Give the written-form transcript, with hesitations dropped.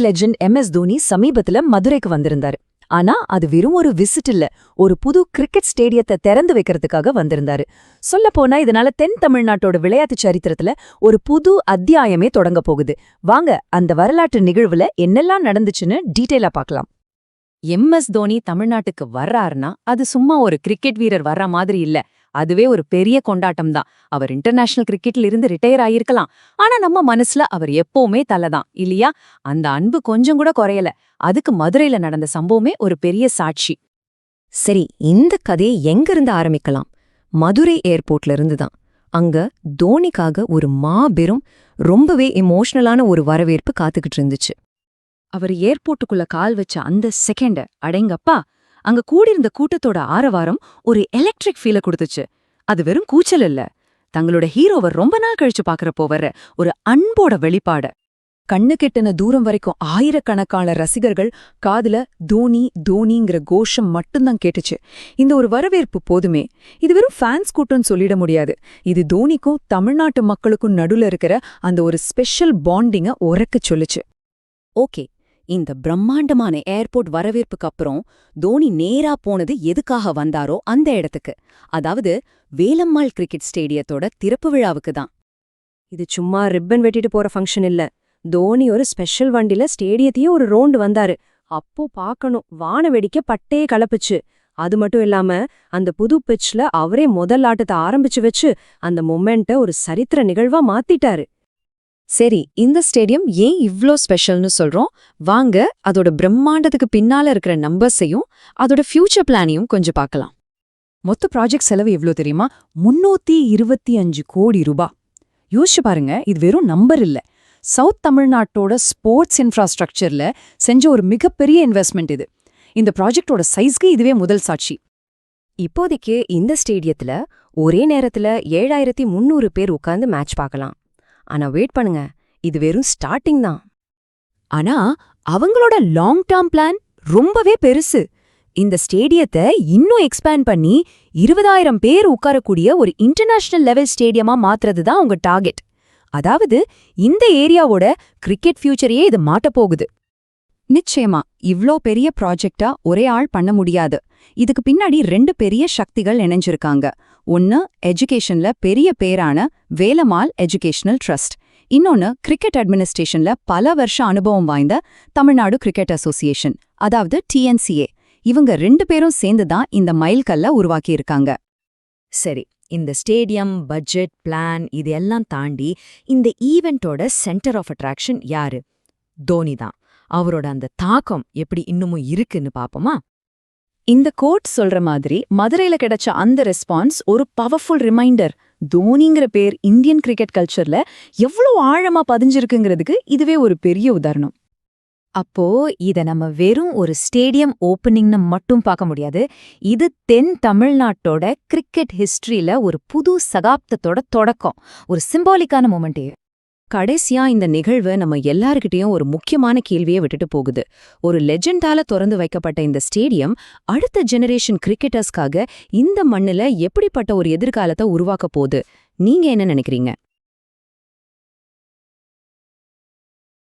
Legend Dhoni சமீபத்துல மதுரைக்கு வந்திருந்தாரு. ஆனா அது வெறும் ஒரு விசிட் இல்ல, ஒரு புது கிரிக்கெட் ஸ்டேடியத்தை திறந்து வைக்கிறதுக்காக வந்திருந்தாரு. சொல்லப்போனா இதனால தென் தமிழ்நாட்டோட விளையாட்டு சரித்திரத்துல ஒரு புது அத்தியாயமே தொடங்க போகுது. வாங்க அந்த வரலாற்று நிகழ்வுல என்னெல்லாம் நடந்துச்சுன்னு டீட்டெயிலா பார்க்கலாம். தோனி தமிழ்நாட்டுக்கு வர்றாருன்னா அது சும்மா ஒரு கிரிக்கெட் வீரர் வர்ற மாதிரி இல்ல, அதுவே ஒரு பெரிய கொண்டாட்டம் தான். அவர் இன்டர்நேஷனல் கிரிக்கெட்ல இருந்து ரிட்டையர் ஆயிருக்கலாம், ஆனா நம்ம மனசுல அவர் எப்பவுமே தலைதான் இல்லையா? அந்த அன்பு கொஞ்சம் கூட குறையல. அதுக்கு மதுரையில நடந்த சம்பவமே ஒரு பெரிய சாட்சி. சரி, இந்த கதையை எங்கிருந்து ஆரம்பிக்கலாம்? மதுரை ஏர்போர்ட்ல இருந்து தான். அங்க தோனிக்காக ஒரு மாபெரும், ரொம்பவே எமோஷனலான ஒரு வரவேற்பு காத்துக்கிட்டு இருந்துச்சு. அவர் ஏர்போர்ட்டுக்குள்ள கால் வச்ச அந்த செகண்ட், அடேங்கப்பா, அங்க கூடியிருந்த கூட்டத்தோட ஆரவாரம் ஒரு எலக்ட்ரிக் ஃபீல கொடுத்துச்சு. அது வெறும் கூச்சல் இல்ல, தங்களோட ஹீரோவை ரொம்ப நாள் கழிச்சு பாக்குறப்போ வர்ற ஒரு அன்போட வெளிப்பாடு. கண்ணு கெட்டின தூரம் வரைக்கும் ஆயிரக்கணக்கான ரசிகர்கள் காதுல தோனி தோனிங்கிற கோஷம் மட்டும்தான் கேட்டுச்சு. இந்த ஒரு வரவேற்பு போதுமே. இது வெறும் ஃபேன்ஸ் கூட்டம்னு சொல்லிட முடியாது. இது தோனிக்கும் தமிழ்நாட்டு மக்களுக்கும் நடுல இருக்கிற அந்த ஒரு ஸ்பெஷல் பாண்டிங்க உறக்க சொல்லுச்சு. ஓகே, இந்த பிரம்மாண்டமான ஏர்போர்ட் வரவேற்புக்கு அப்புறம் தோனி நேரா போனது எதுக்காக வந்தாரோ அந்த இடத்துக்கு, அதாவது வேலம்மாள் கிரிக்கெட் ஸ்டேடியத்தோட திறப்பு விழாவுக்கு தான். இது சும்மா ரிப்பன் வெட்டிட்டு போற ஃபங்க்ஷன் இல்ல. தோனி ஒரு ஸ்பெஷல் வண்டில ஸ்டேடியத்தையே ஒரு ரவுண்டு வந்தாரு. அப்போ பார்க்கணும், வான வெடிக்க பட்டையே கலப்புச்சு. அது மட்டும் இல்லாம அந்த புது பிட்ச்ல அவரே முதல் ஆட்டத்தை ஆரம்பிச்சு வச்சு அந்த மொமெண்ட்டை ஒரு சரித்திர நிகழ்வா மாத்திட்டாரு. சரி, இந்த ஸ்டேடியம் ஏன் இவ்ளோ ஸ்பெஷல்னு சொல்றோம்? வாங்க அதோட பிரம்மாண்டத்துக்கு பின்னால இருக்கிற நம்பர்ஸையும் அதோட ஃபியூச்சர் பிளானையும் கொஞ்சம் பார்க்கலாம். மொத்த ப்ராஜெக்ட் செலவு எவ்வளோ தெரியுமா? 325 கோடி ரூபாய். யோசிச்சு பாருங்க, இது வெறும் நம்பர் இல்ல, சவுத் தமிழ்நாட்டோட ஸ்போர்ட்ஸ் இன்ஃப்ராஸ்ட்ரக்சர்ல செஞ்ச ஒரு மிகப்பெரிய இன்வெஸ்ட்மெண்ட் இது. இந்த ப்ராஜெக்டோட சைஸ்க்கு இதுவே முதல் சாட்சி. இப்போதைக்கு இந்த ஸ்டேடியத்துல ஒரே நேரத்துல 7300 பேர் உட்கார்ந்து மேட்ச் பார்க்கலாம். ஆனா வெயிட் பண்ணுங்க, இது வெறும் ஸ்டார்டிங் தான். ஆனா அவங்களோட லாங் டேர்ம் பிளான் ரொம்பவே பெருசு. இந்த ஸ்டேடியத்தை இன்னும் எக்ஸ்பேண்ட் பண்ணி 20,000 பேர் உட்காரக்கூடிய ஒரு இன்டர்நேஷனல் லெவல் ஸ்டேடியமா மாத்துறது தான் உங்க டார்கெட். அதாவது இந்த ஏரியாவோட கிரிக்கெட் ஃபியூச்சரையே இது மாட்டப் போகுது. நிச்சயமா இவ்ளோ பெரிய ப்ராஜெக்டா ஒரே ஆள் பண்ண முடியாது. இதுக்கு பின்னாடி 2 பெரிய சக்திகள் இணைஞ்சிருக்காங்க. ஒன்னு எஜுகேஷன்ல பெரிய பேரான வேலம்மாள் எஜுகேஷனல் ட்ரஸ்ட், இன்னொன்னு கிரிக்கெட் அட்மினிஸ்ட்ரேஷன்ல பல வருஷ அனுபவம் வாய்ந்த தமிழ்நாடு கிரிக்கெட் அசோசியேஷன், அதாவது TNCA. இவங்க 2 பேரும் சேர்ந்துதான் இந்த மைல்கல்ல உருவாக்கியிருக்காங்க. சரி, இந்த ஸ்டேடியம், பட்ஜெட், பிளான் இது எல்லாம் தாண்டி இந்த ஈவெண்டோட சென்டர் ஆஃப் அட்ராக்ஷன் யாரு? தோனி தான். அவரோட அந்த தாக்கம் எப்படி இன்னமும் இருக்குன்னு பாப்போமா? இந்த கோட் சொல்ற மாதிரி மதுரையில கிடைச்ச அந்த ரெஸ்பான்ஸ் ஒரு பவர்ஃபுல் ரிமைண்டர். தோனிங்கிற பேர் இந்தியன் கிரிக்கெட் கல்ச்சர்ல எவ்வளவு ஆழமா பதிஞ்சிருக்குங்கிறதுக்கு இதுவே ஒரு பெரிய உதாரணம். அப்போ இத நம்ம வெறும் ஒரு ஸ்டேடியம் ஓப்பனிங்னு மட்டும் பார்க்க முடியாது. இது தென் தமிழ்நாட்டோட கிரிக்கெட் ஹிஸ்டரியில ஒரு புது சகாப்தத்தோட தொடக்கம், ஒரு சிம்பாலிக்கான மொமெண்ட். கடைசியா இந்த நிகழ்வு நம்ம எல்லாருக்கிட்டையும் ஒரு முக்கியமான கேள்வியை விட்டுட்டு போகுது. ஒரு லெஜெண்டால திறந்து வைக்கப்பட்ட இந்த ஸ்டேடியம் அடுத்த ஜெனரேஷன் கிரிக்கெட்டர்ஸ்க்காக இந்த மண்ணுல எப்படிப்பட்ட ஒரு எதிர்காலத்தை உருவாக்க போகுது? நீங்க என்ன நினைக்கிறீங்க?